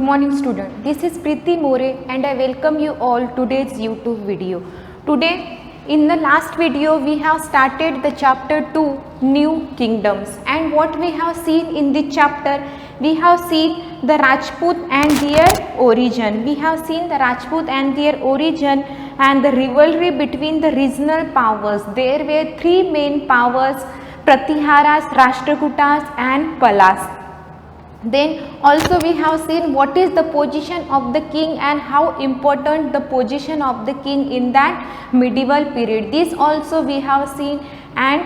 morning student. This is Preeti More and I welcome you all today's YouTube video. Today in the last video we have started the chapter 2 New Kingdoms, and what we have seen in the chapter, we have seen the Rajput and their origin. We have seen the Rajput and their origin and the rivalry between the regional powers. There were three main powers: Pratiharas, Rashtrakutas and Palas. Then also we have seen what is the position of the king and how important the position of the king in that medieval period. This also we have seen, and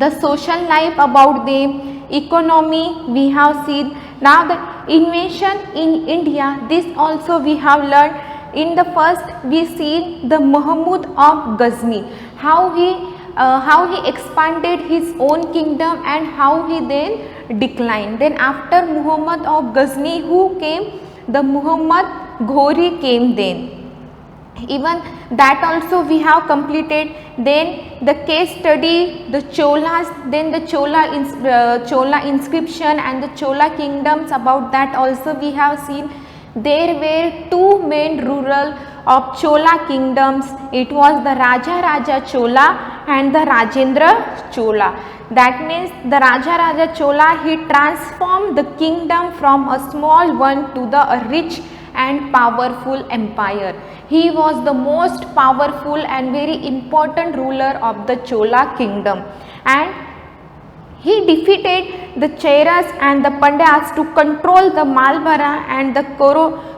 the social life about them, economy we have seen. Now the invasion in India, this also we have learned. In the first we see the Muhammad of Ghazni, how he expanded his own kingdom and how he then declined. Then after Muhammad of Ghazni, who came? The Muhammad Ghori came then. Even that also we have completed. Then the case study, the Cholas, then the Chola inscription and the Chola kingdoms, about that also we have seen. There were two main rural of Chola kingdoms. It was the Raja Chola and the Rajendra Chola. That means the Raja Chola, he transformed the kingdom from a small one to the rich and powerful empire. He was the most powerful and very important ruler of the Chola kingdom, and he defeated the Cheras and the Pandyas to control the Malbara and the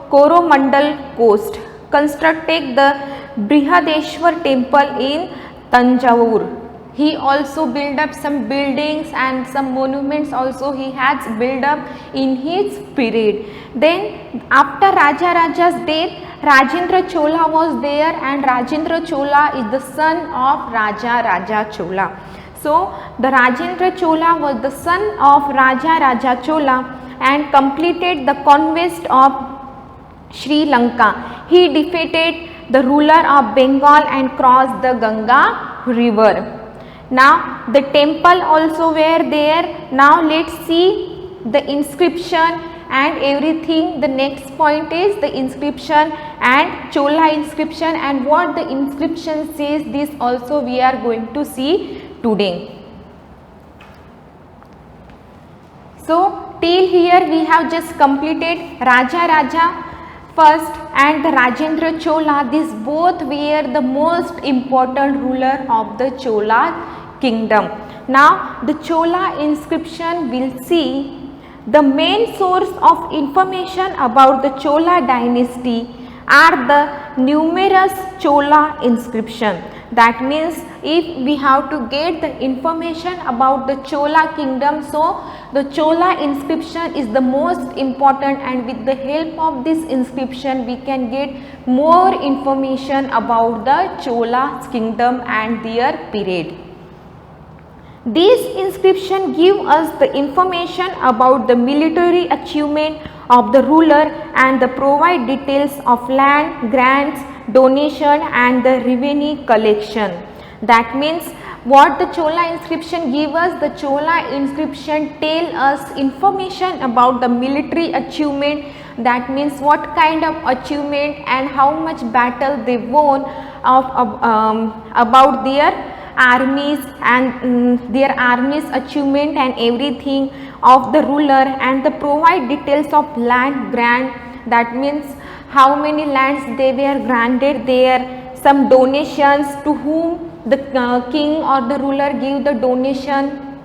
Coromandel coast, constructed the Brihadeshwar temple in Tanjavur. He also built up some buildings and some monuments also he has built up in his period. Then after Raja's death, Rajendra Chola was there, and Rajendra Chola is the son of Raja Chola. So the Rajendra Chola was the son of Raja Chola and completed the conquest of Sri Lanka. He defeated the ruler of Bengal and crossed the Ganga river. Now the temple also were there. Now let's see the inscription and everything. The next point is the inscription and Chola inscription, and what the inscription says, this also we are going to see today. So till here we have just completed Raja first and the Rajendra Chola. These both were the most important ruler of the Chola kingdom. Now the Chola inscription will see the main source of information about the Chola dynasty are the numerous Chola inscription. That means if we have to get the information about the Chola kingdom, so the Chola inscription is the most important, and with the help of this inscription we can get more information about the Chola kingdom and their period. These inscription give us the information about the military achievement of the ruler and the provide details of land, grants, donation and the revenue collection. That means what the Chola inscription give us, the Chola inscription tell us information about the military achievement. That means what kind of achievement and how much battle they won about their armies and their armies achievement and everything of the ruler, and the provide details of land grant. That means how many lands they were granted there, some donations to whom the king or the ruler give the donation,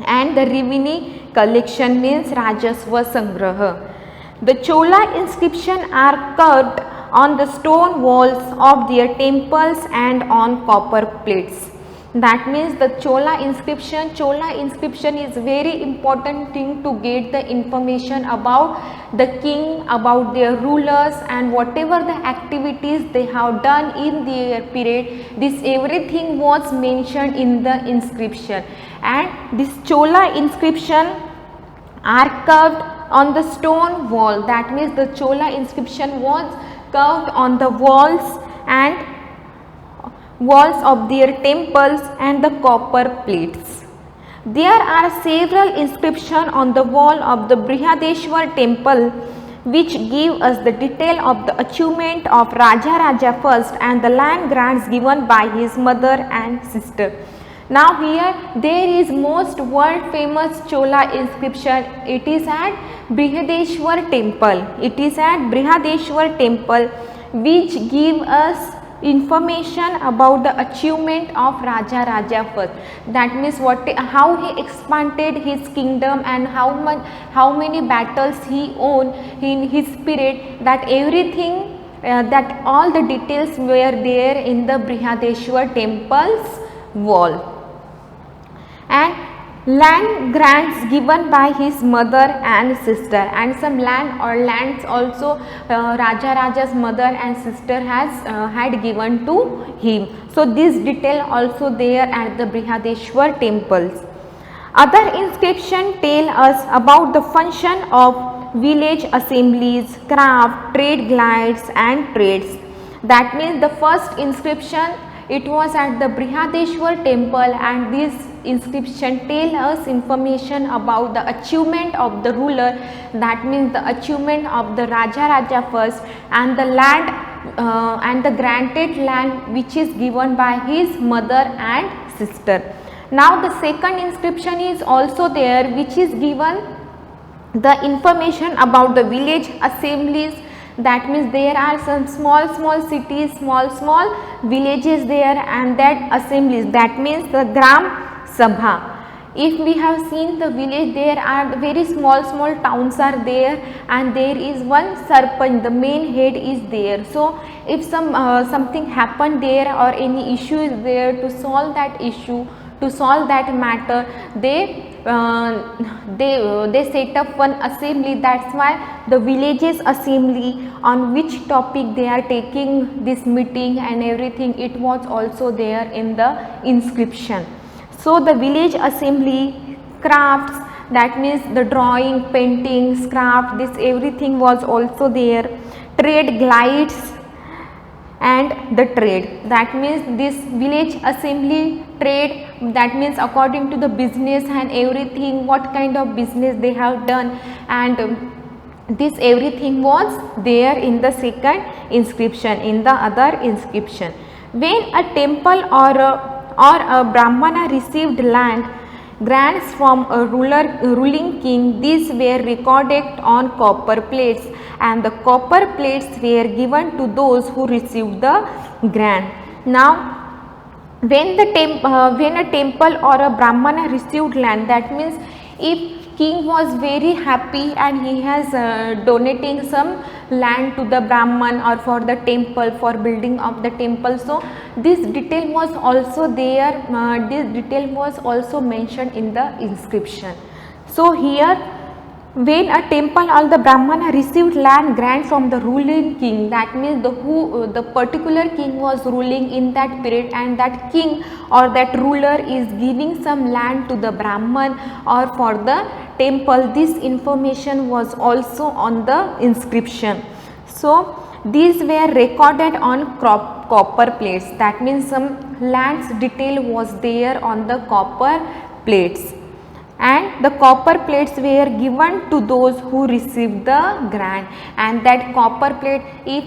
and the revenue collection means Rajasva Sangraha. The Chola inscription are carved on the stone walls of their temples and on copper plates. That means the Chola inscription is very important thing to get the information about the king, about their rulers and whatever the activities they have done in their period. This everything was mentioned in the inscription, and this Chola inscription are carved on the stone wall. That means the Chola inscription was carved on the walls of their temples and the copper plates. There are several inscriptions on the wall of the Brihadeshwar temple which give us the detail of the achievement of Raja Raja first and the land grants given by his mother and sister. Now here there is most world famous Chola inscription. It is at Brihadeshwar temple. It is at Brihadeshwar temple, which give us information about the achievement of Raja Raja first. That means how he expanded his kingdom and how many battles he won in his period. That everything, that all the details were there in the Brihadeshwar temple's wall. And land grants given by his mother and sister, and some land or lands also Raja Raja's mother and sister has had given to him. So this detail also there at the Brihadeshwar temples. Other inscription tell us about the function of village assemblies, craft, trade guilds and trades. That means the first inscription, it was at the Brihadeshwar temple, and this inscription tell us information about the achievement of the ruler. That means the achievement of the Raja Raja first, and the land and the granted land which is given by his mother and sister. Now the second inscription is also there, which is given the information about the village assemblies. That means there are some small cities, small villages there, and that assemblies, that means the Gram Sabha. If we have seen the village, there are very small towns are there, and there is one Sarpanch, the main head is there. So if something happened there or any issue is there, to solve that issue, to solve that matter, they set up one assembly. That's why the villages assembly, on which topic they are taking this meeting and everything, it was also there in the inscription. So the village assembly, crafts, that means the drawing, paintings, craft, this everything was also there. Trade guilds and the trade, that means this village assembly trade, that means according to the business and everything, what kind of business they have done, and this everything was there in the second inscription, in the other inscription. When a temple or a Brahmana received land grants from a ruling king, these were recorded on copper plates, and the copper plates were given to those who received the grant. Now when a temple or a Brahmana received land, that means if king was very happy and he has donating some land to the Brahman or for the temple, for building of the temple, so this detail was also there, this detail was also mentioned in the inscription. So here, when a temple or the Brahmana received land grant from the ruling king, that means the particular king was ruling in that period, and that king or that ruler is giving some land to the Brahman or for the temple, this information was also on the inscription. So these were recorded on copper plates, that means some land's detail was there on the copper plates, and the copper plates were given to those who received the grant. And that copper plate, if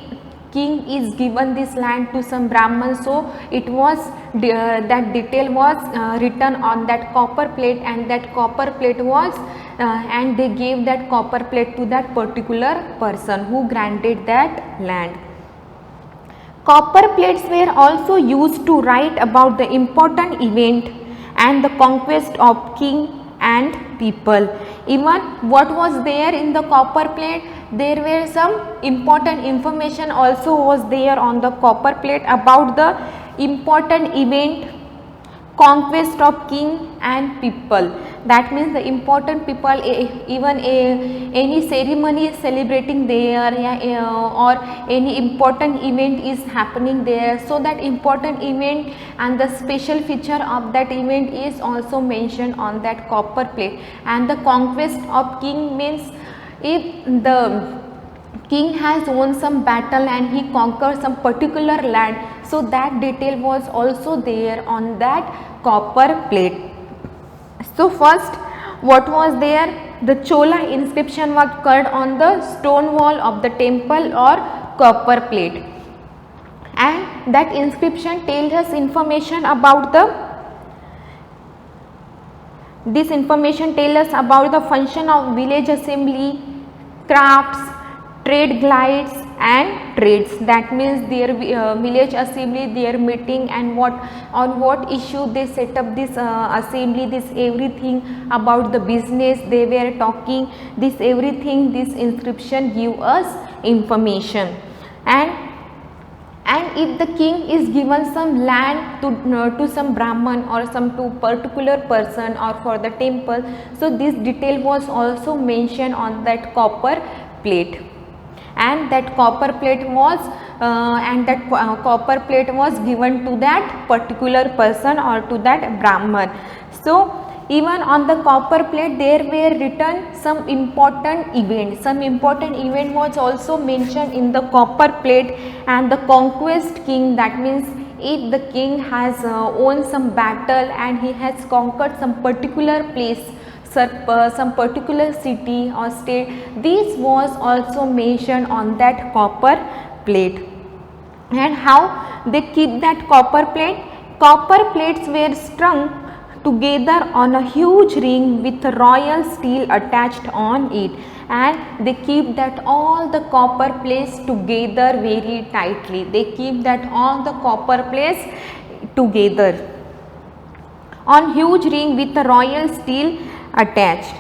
king is given this land to some Brahman, so it was that detail was written on that copper plate, and that copper plate was and they gave that copper plate to that particular person who granted that land. Copper plates were also used to write about the important event and the conquest of king and people. Even what was there in the copper plate, there were some important information also was there on the copper plate about the important event, conquest of king and people. That means the important people, even any ceremony is celebrating there, or any important event is happening there, so that important event and the special feature of that event is also mentioned on that copper plate. And the conquest of king means if the king has won some battle and he conquered some particular land, so that detail was also there on that copper plate. So first what was there, the Chola inscription was cut on the stone wall of the temple or copper plate, and that inscription tells us information about this information tells us about the function of village assembly, crafts, trade guilds and trades. That means their village assembly, their meeting, and on what issue they set up this assembly, this everything about the business they were talking, this everything, this inscription give us information. And if the king is given some land to some Brahman or some to particular person or for the temple, so this detail was also mentioned on that copper plate, and that copper plate was given to that particular person or to that Brahman. So even on the copper plate there were written some important event. Some important event was also mentioned in the copper plate, and the conquest king, that means if the king has won some battle and he has conquered some particular place, some particular city or state, this was also mentioned on that copper plate. And how they keep that copper plate? Copper plates were strung together on a huge ring with royal steel attached on it, and they keep that all the copper plates together very tightly. They keep that all the copper plates together on huge ring with a royal steel attached.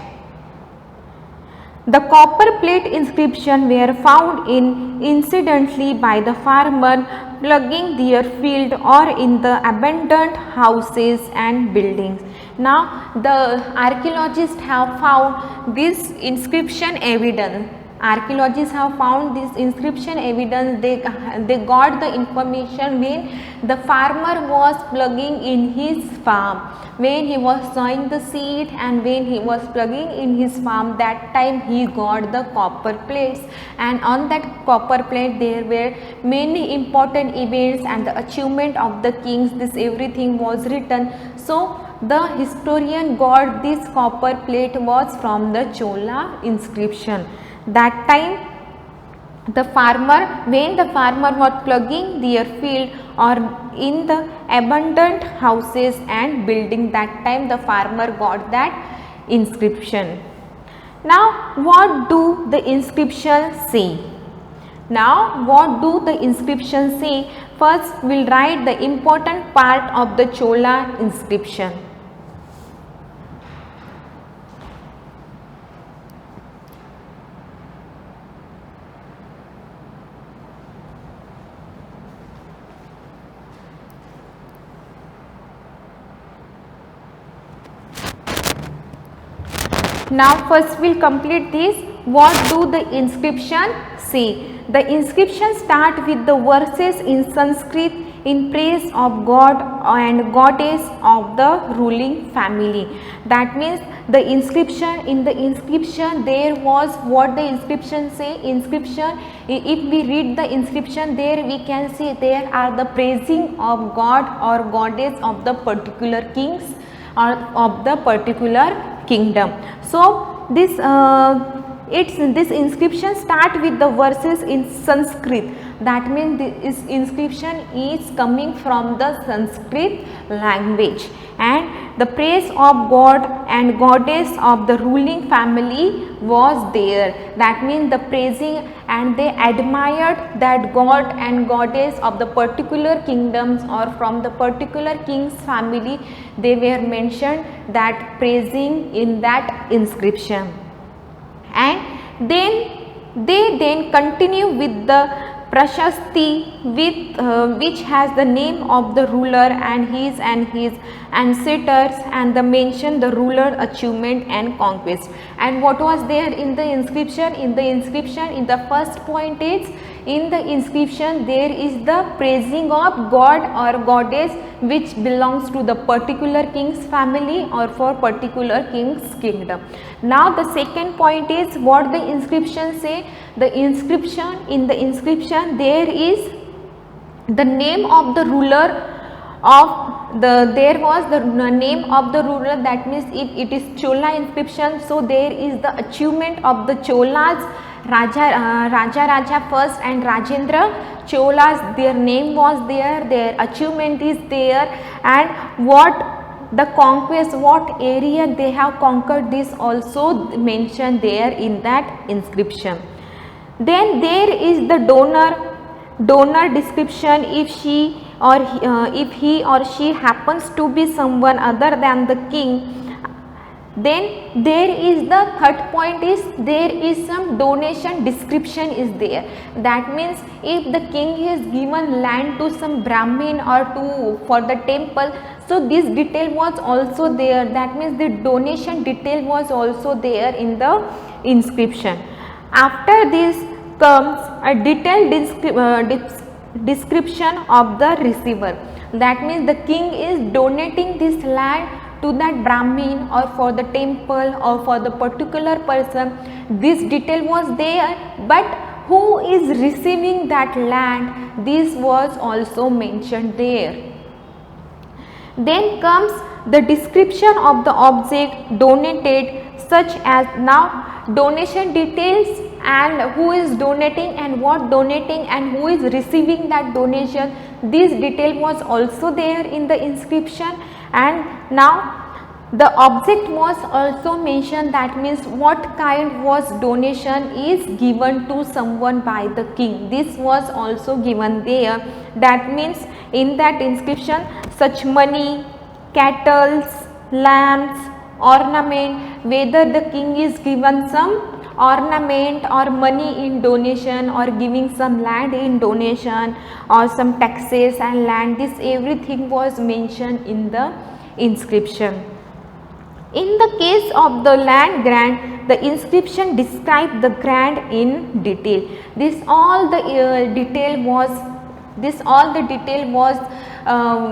The copper plate inscription were found incidentally by the farmer plugging their field or in the abandoned houses and buildings. Now the archaeologists have found this inscription evidence. Archaeologists have found this inscription evidence. They got the information when the farmer was plugging in his farm, when he was sowing the seed and when he was plugging in his farm, that time he got the copper plates, and on that copper plate there were many important events and the achievement of the kings. This everything was written. So the historian got this copper plate was from the Chola inscription. That time the farmer, when the farmer was plugging their field or in the abandoned houses and building, that time the farmer got that inscription. Now what do the inscription say? Now what do the inscription say? First we will write the important part of the Chola inscription. Now first we will complete this. What do the inscription say? The inscription start with the verses in Sanskrit in praise of God and goddess of the ruling family. That means the inscription, in the inscription there was what the inscription say. Inscription, if we read the inscription, there we can see there are the praising of God or goddess of the particular kings or of the particular kingdom. So this this inscription start with the verses in Sanskrit. That means this inscription is coming from the Sanskrit language, and the praise of God and goddess of the ruling family was there. That means the praising, and they admired that God and goddess of the particular kingdoms or from the particular king's family. They were mentioned that praising in that inscription, and then they continue with the Prashasti, which has the name of the ruler and his ancestors, and the mention the ruler achievement and conquest. And what was there in the inscription? In the inscription, in the first point is, in the inscription there is the praising of God or goddess which belongs to the particular king's family or for particular king's kingdom. Now the second point is what the inscription say. The inscription, in the inscription there is the name of the ruler of there was the name of the ruler, that means if it is Chola inscription, so there is the achievement of the Cholas, Raja first and Rajendra Cholas, their name was there, their achievement is there, and what the conquest, what area they have conquered, this also mentioned there in that inscription. Then there is the donor description. If she or if he or she happens to be someone other than the king, then there is the third point is there is some donation description is there. That means if the king has given land to some Brahmin or to for the temple, so this detail was also there. That means the donation detail was also there in the inscription. After this comes a detailed description of the receiver. That means the king is donating this land to that Brahmin or for the temple or for the particular person. This detail was there, but who is receiving that land, this was also mentioned there. Then comes the description of the object donated, such as now donation details and who is donating and what donating and who is receiving that donation. This detail was also there in the inscription. And now the object was also mentioned, that means what kind was donation is given to someone by the king. This was also given there. That means in that inscription such money, cattle, lambs, ornament, whether the king is given some ornament or money in donation or giving some land in donation or some taxes and land, this everything was mentioned in the inscription. In the case of the land grant, the inscription described the grant in detail. This all the detail was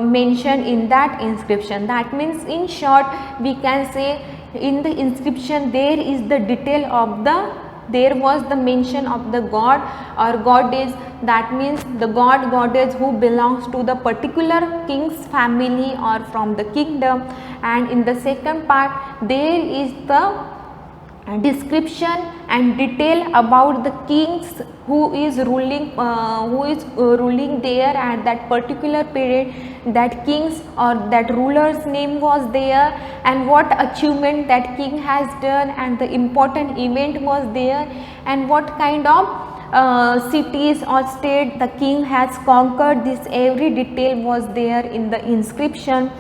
mentioned in that inscription. That means in short we can say in the inscription there is the detail of there was the mention of the god or goddess. That means the god goddess who belongs to the particular king's family or from the kingdom. And in the second part there is the description and detail about the kings who is ruling there at that particular period, that kings or that ruler's name was there and what achievement that king has done and the important event was there and what kind of cities or state the king has conquered. This every detail was there in the inscription.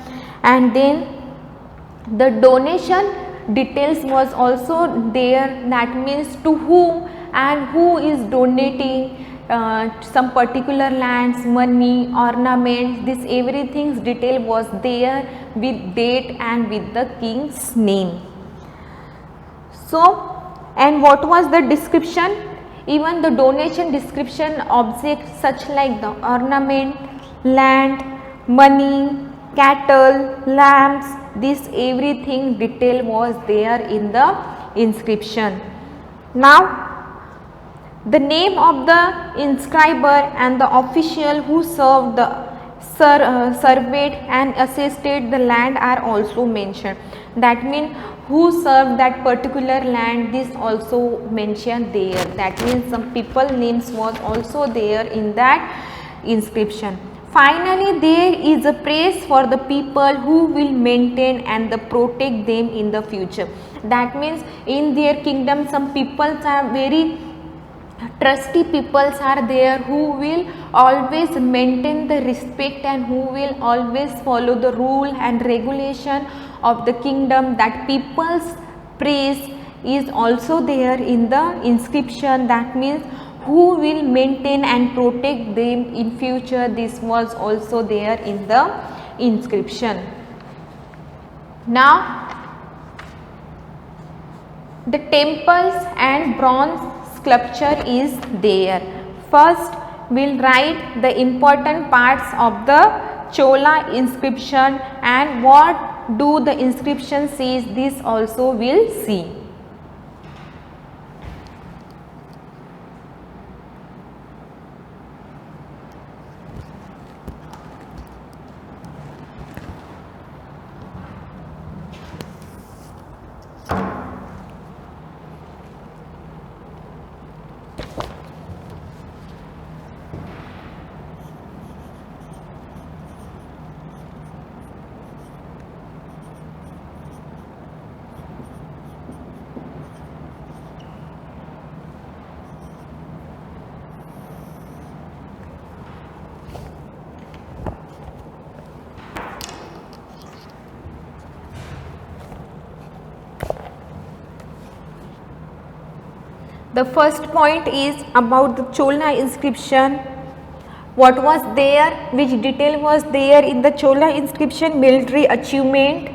And then the donation details was also there. That means to whom and who is donating some particular lands, money, ornaments, this everything's detail was there with date and with the king's name. So, and what was the description? Even the donation description objects such like the ornament, land, money, cattle, lambs, this everything detail was there in the inscription. Now the name of the inscriber and the official who served the surveyed and assessed the land are also mentioned. That means who served that particular land, this also mentioned there. That means some people names was also there in that inscription. Finally, there is a praise for the people who will maintain and protect them in the future. That means in their kingdom some people are very trusty peoples are there who will always maintain the respect and who will always follow the rule and regulation of the kingdom. That people's praise is also there in the inscription. That means who will maintain and protect them in future, this was also there in the inscription. Now the temples and bronze sculpture is there. First we will write the important parts of the Chola inscription and what do the inscription says, this also we will see. The first point is about the Chola inscription. What was there, which detail was there in the Chola inscription? Military achievement,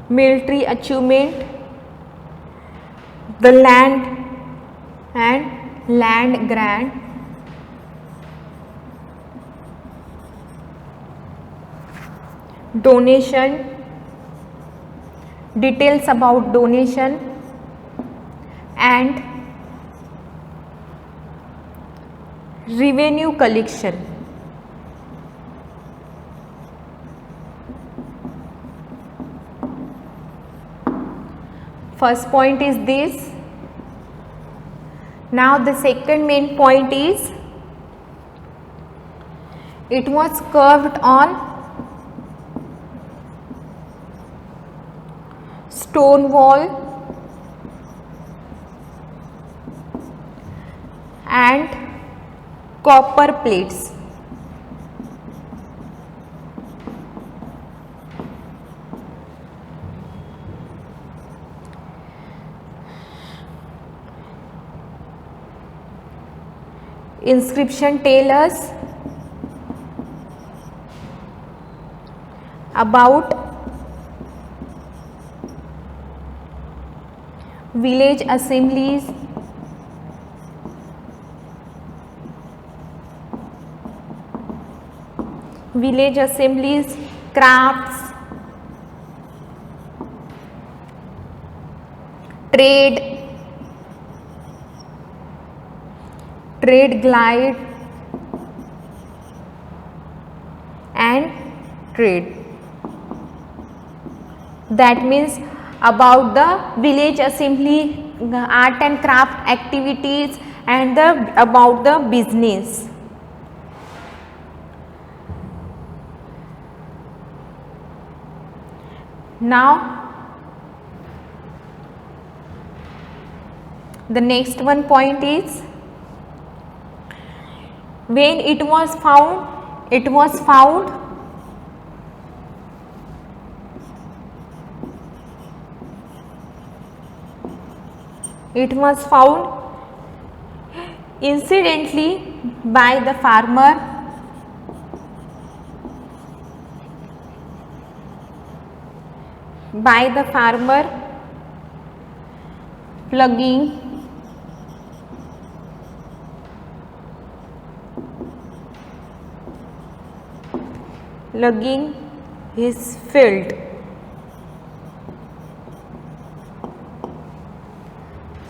military achievement, the land and land grant, donation, details about donation, and revenue collection. First point is this. Now the second main point is, it was curved on stone wall and copper plates. Inscription tell us about village assemblies, crafts, trade glide and trade. That means about the village assembly, art and craft activities, and about the business. Now the next one point is, when it was found incidentally by the farmer plugging his field.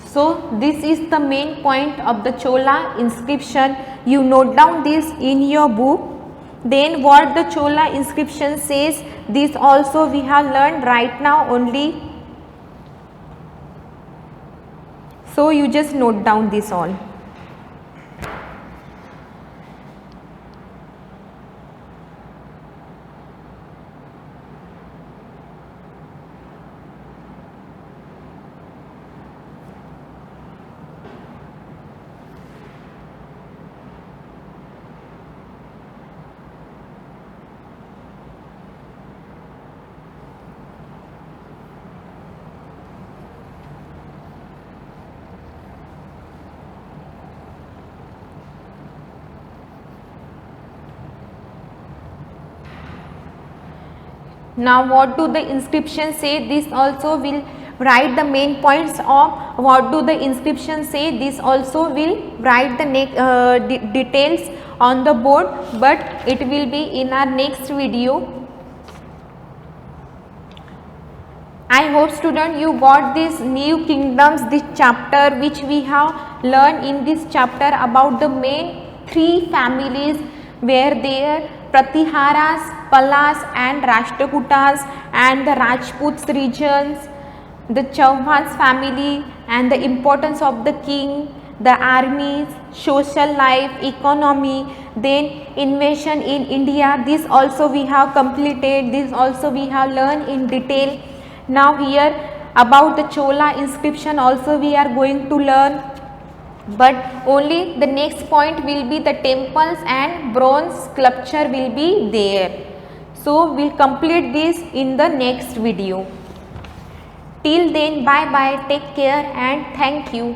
So this is the main point of the Chola inscription. You note down this in your book. Then what the Chola inscription says, this also we have learned right now only. So you just note down this all. Now what do the inscription say? This also will write the main points of what do the inscription say. This also will write the details on the board, but it will be in our next video. I hope student you got this new kingdoms, this chapter which we have learned in this chapter about the main three families where there Pratiharas, Palas and Rashtrakutas, and the Rajputs regions, the Chauhans family and the importance of the king, the armies, social life, economy, then invasion in India. This also we have completed, this also we have learned in detail. Now here about the Chola inscription also we are going to learn. but only the next point will be the temples and bronze sculpture will be there. So we'll complete this in the next video. Till then, bye bye, take care and thank you.